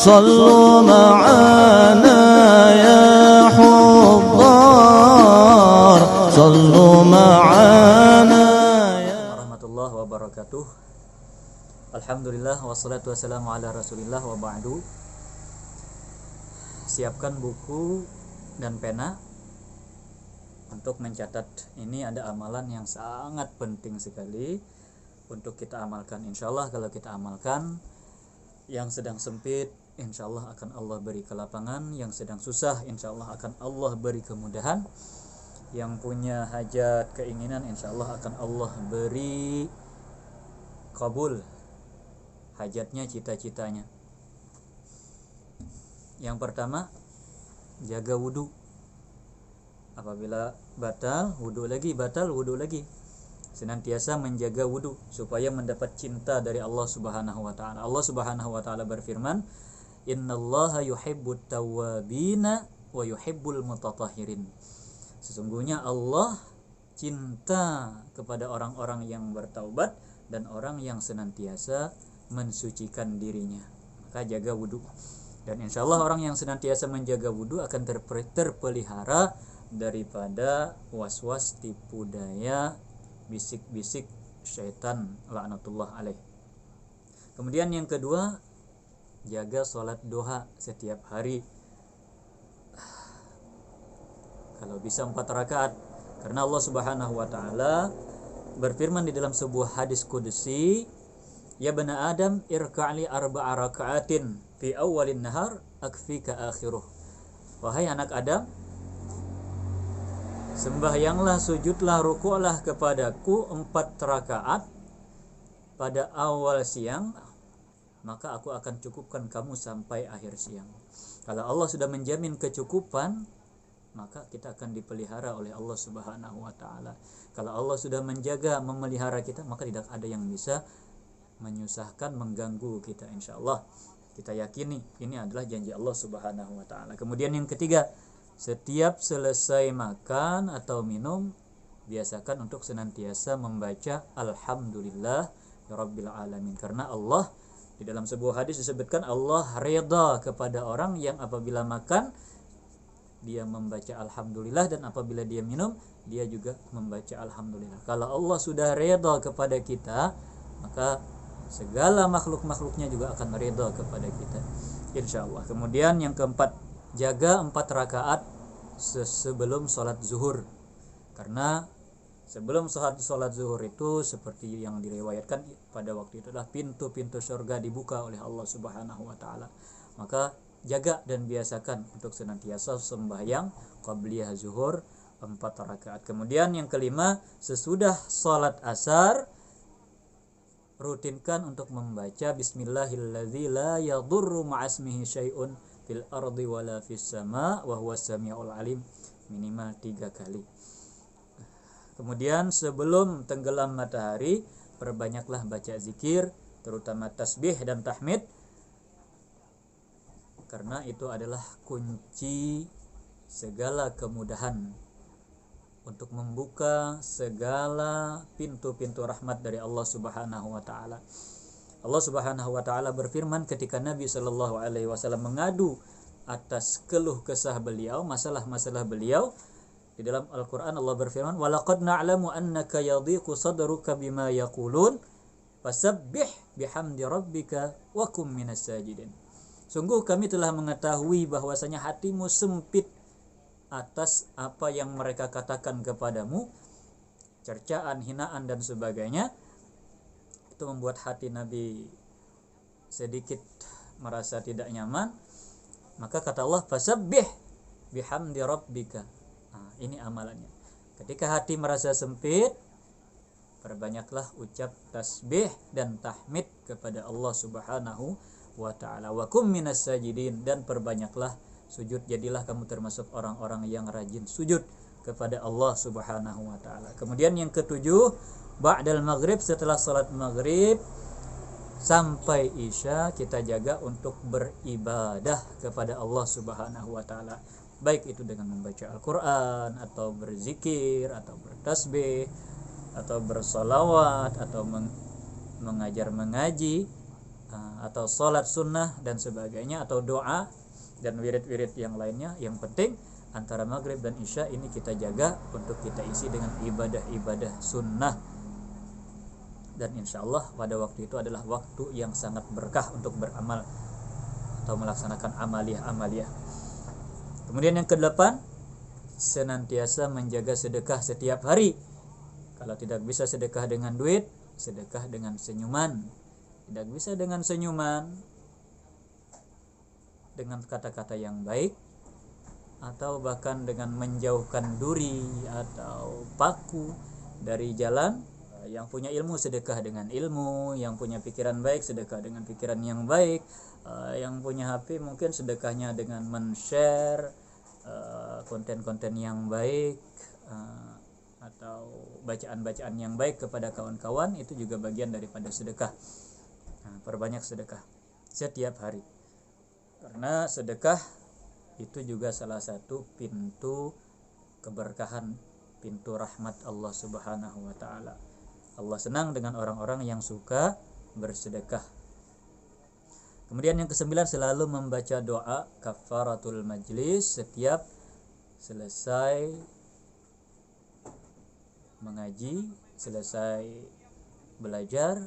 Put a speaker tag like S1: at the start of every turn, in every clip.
S1: صلوا معنا يا حضار صلوا معنا
S2: warahmatullahi wabarakatuh. Alhamdulillah wassalatu wassalamu ala rasulillah wa ba'du. Siapkan buku dan pena untuk mencatat. Ini ada amalan yang sangat penting sekali untuk kita amalkan. Insyaallah kalau kita amalkan, yang sedang sempit insyaallah akan Allah beri kelapangan, yang sedang susah insyaallah akan Allah beri kemudahan, yang punya hajat keinginan insyaallah akan Allah beri kabul hajatnya, cita-citanya. Yang pertama, jaga wudu. Apabila batal wudu lagi, batal wudu lagi. Senantiasa menjaga wudu supaya mendapat cinta dari Allah Subhanahu wa taala. Allah Subhanahu wa taala berfirman, "Innallaha yuhibbut tawwabina wa yuhibbul mutatahhirin." Sesungguhnya Allah cinta kepada orang-orang yang bertaubat dan orang yang senantiasa mensucikan dirinya. Maka jaga wudu. Dan insyaallah orang yang senantiasa menjaga wudu akan terpelihara daripada was-was, tipu daya, bisik-bisik syaitan laknatullah alaih. Kemudian yang kedua, jaga sholat duha setiap hari. Kalau bisa 4 rakaat. Karena Allah Subhanahu wa taala berfirman di dalam sebuah hadis qudsi, "Ya bani Adam, irka'li 4 raka'atin fi awwalin nahar akfika akhiruh." Wahai anak Adam, sembahyanglah, sujudlah, rukuklah kepadaku 4 rakaat pada awal siang, maka aku akan cukupkan kamu sampai akhir siang. Kalau Allah sudah menjamin kecukupan, maka kita akan dipelihara oleh Allah Subhanahu wa taala. Kalau Allah sudah menjaga, memelihara kita, maka tidak ada yang bisa menyusahkan, mengganggu kita insyaallah. Kita yakini ini adalah janji Allah Subhanahu wa taala. Kemudian yang ketiga, setiap selesai makan atau minum, biasakan untuk senantiasa membaca alhamdulillah rabbil alamin. Karena Allah di dalam sebuah hadis disebutkan Allah redha kepada orang yang apabila makan dia membaca alhamdulillah, dan apabila dia minum dia juga membaca alhamdulillah. Kalau Allah sudah redha kepada kita, maka segala makhluk-makhluknya juga akan redha kepada kita insyaallah. Kemudian yang keempat, jaga 4 rakaat sebelum sholat zuhur. Karena sebelum sholat zuhur itu seperti yang diriwayatkan pada waktu itu adalah pintu-pintu surga dibuka oleh Allah Subhanahu wa taala. Maka jaga dan biasakan untuk senantiasa sembahyang qabliyah zuhur 4 rakaat. Kemudian yang kelima, sesudah sholat asar rutinkan untuk membaca bismillahilladzi la yadurru ma'asmihi syai'un fil ardi wala fis sama wa huwas samiul alim, minimal 3 kali. Kemudian sebelum tenggelam matahari, perbanyaklah baca zikir, terutama tasbih dan tahmid, karena itu adalah kunci segala kemudahan untuk membuka segala pintu-pintu rahmat dari Allah Subhanahu wa taala. Allah Subhanahu wa taala berfirman ketika Nabi sallallahu alaihi wasallam mengadu atas keluh kesah beliau, masalah-masalah beliau, di dalam Al-Qur'an Allah berfirman, "Walaqad na'lamu annaka yadhiqu sadruka bima yaqulun fasabbih bihamdi rabbika wa kum minas sajidin." Sungguh kami telah mengetahui bahwasanya hatimu sempit atas apa yang mereka katakan kepadamu, cercaan, hinaan dan sebagainya. Itu membuat hati Nabi sedikit merasa tidak nyaman. Maka kata Allah, fasabbih bihamdi rabbika. Nah, ini amalannya. Ketika hati merasa sempit, perbanyaklah ucap tasbih dan tahmid kepada Allah Subhanahu wa ta'ala. Wa kum minas sajidin, dan perbanyaklah sujud. Jadilah kamu termasuk orang-orang yang rajin sujud kepada Allah Subhanahu wa ta'ala. Kemudian yang ketujuh, ba'dal maghrib, setelah salat maghrib sampai isya, kita jaga untuk beribadah kepada Allah Subhanahu wa ta'ala. Baik itu dengan membaca Al-Quran, atau berzikir, atau bertasbih, atau bersolawat, atau mengajar mengaji, atau sholat sunnah dan sebagainya, atau doa dan wirid-wirid yang lainnya. Yang penting antara maghrib dan isya ini kita jaga untuk kita isi dengan ibadah-ibadah sunnah, dan insya Allah pada waktu itu adalah waktu yang sangat berkah untuk beramal atau melaksanakan amaliyah-amaliyah. Kemudian yang ke-8, senantiasa menjaga sedekah setiap hari. Kalau tidak bisa sedekah dengan duit, sedekah dengan senyuman. Tidak bisa dengan senyuman, dengan kata-kata yang baik, atau bahkan dengan menjauhkan duri atau paku dari jalan. Yang punya ilmu sedekah dengan ilmu, yang punya pikiran baik sedekah dengan pikiran yang baik, yang punya HP mungkin sedekahnya dengan men-share konten-konten yang baik, atau bacaan-bacaan yang baik kepada kawan-kawan. Itu juga bagian daripada sedekah. Perbanyak sedekah setiap hari, karena sedekah itu juga salah satu pintu keberkahan, pintu rahmat Allah Subhanahu wa taala. Allah senang dengan orang-orang yang suka bersedekah. Kemudian yang ke-9, selalu membaca doa kafaratul majlis setiap selesai mengaji, selesai belajar,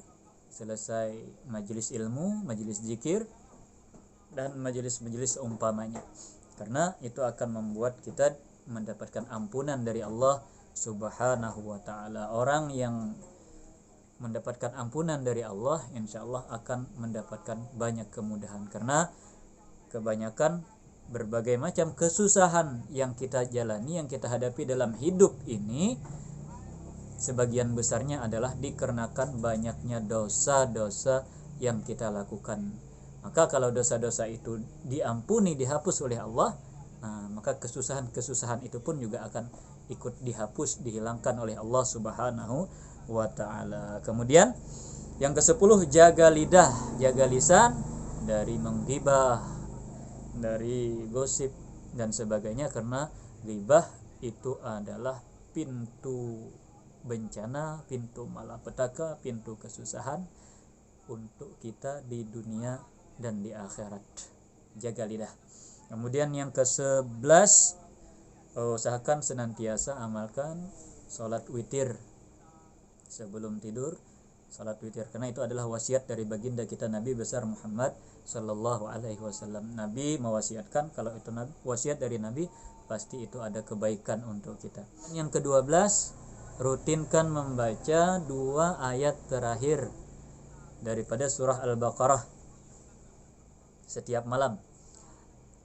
S2: selesai majelis ilmu, majelis zikir, dan majelis-majelis umpamanya. Karena itu akan membuat kita mendapatkan ampunan dari Allah Subhanahu wa taala. Orang yang mendapatkan ampunan dari Allah, insya Allah akan mendapatkan banyak kemudahan. Karena kebanyakan berbagai macam kesusahan yang kita jalani, yang kita hadapi dalam hidup ini, sebagian besarnya adalah dikarenakan banyaknya dosa-dosa yang kita lakukan. Maka kalau dosa-dosa itu diampuni, dihapus oleh Allah, maka kesusahan-kesusahan itu pun juga akan ikut dihapus, dihilangkan oleh Allah Subhanahu wa ta'ala. Kemudian yang ke-10, jaga lidah, jaga lisan dari menggibah, dari gosip dan sebagainya. Karena ghibah itu adalah pintu bencana, pintu malapetaka, pintu kesusahan untuk kita di dunia dan di akhirat. Jaga lidah. Kemudian yang ke-11, usahakan senantiasa amalkan salat witir sebelum tidur. Salat witir, karena itu adalah wasiat dari baginda kita Nabi besar Muhammad sallallahu alaihi wasallam. Nabi mewasiatkan, kalau itu wasiat dari Nabi, pasti itu ada kebaikan untuk kita. Yang ke-12, rutinkan membaca 2 ayat terakhir daripada surah Al-Baqarah setiap malam.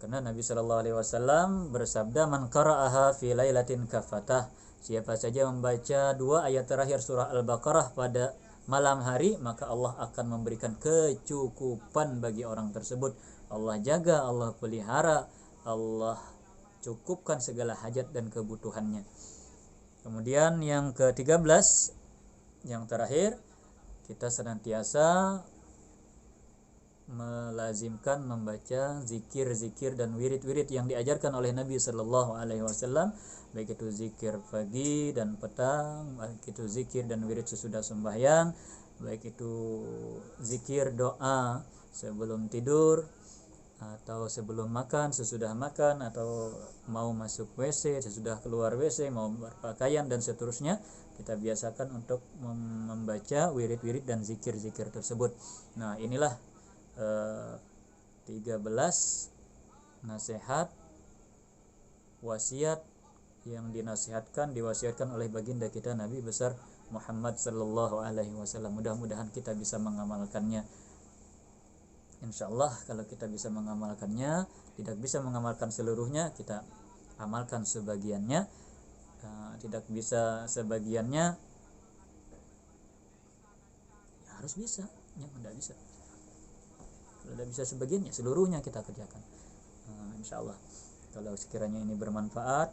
S2: Karena Nabi sallallahu alaihi wasallam bersabda, "Man qara'aha fi lailatin kafatah." Siapa saja membaca 2 ayat terakhir surah Al-Baqarah pada malam hari, maka Allah akan memberikan kecukupan bagi orang tersebut. Allah jaga, Allah pelihara, Allah cukupkan segala hajat dan kebutuhannya. Kemudian yang ke-13, yang terakhir, kita senantiasa melazimkan membaca zikir-zikir dan wirid-wirid yang diajarkan oleh Nabi sallallahu alaihi wasallam, baik itu zikir pagi dan petang, baik itu zikir dan wirid sesudah sembahyang, baik itu zikir doa sebelum tidur, atau sebelum makan, sesudah makan, atau mau masuk WC, sesudah keluar WC, mau berpakaian dan seterusnya. Kita biasakan untuk membaca wirid-wirid dan zikir-zikir tersebut. Nah, inilah 13 nasihat, wasiat yang diwasiatkan oleh baginda kita Nabi besar Muhammad sallallahu alaihi wasallam. Mudah-mudahan kita bisa mengamalkannya. Insyaallah kalau kita bisa mengamalkannya, tidak bisa mengamalkan seluruhnya, kita amalkan sebagiannya. Tidak bisa sebagiannya, ya harus bisa, yang tidak bisa. Kalau tidak bisa sebagiannya, seluruhnya kita kerjakan. Insyaallah kalau sekiranya ini bermanfaat,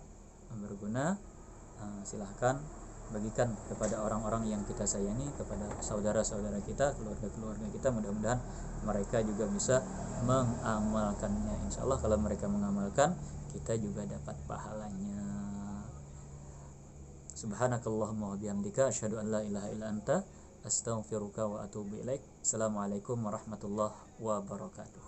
S2: berguna, silahkan bagikan kepada orang-orang yang kita sayangi, kepada saudara-saudara kita, keluarga-keluarga kita. Mudah-mudahan mereka juga bisa mengamalkannya. Insyaallah kalau mereka mengamalkan, kita juga dapat pahalanya. Subhanakallahumma wa bihamdika asyhadu an la ilaha illa anta astaghfiruka wa atubu ilaik. Assalamualaikum warahmatullahi wabarakatuh.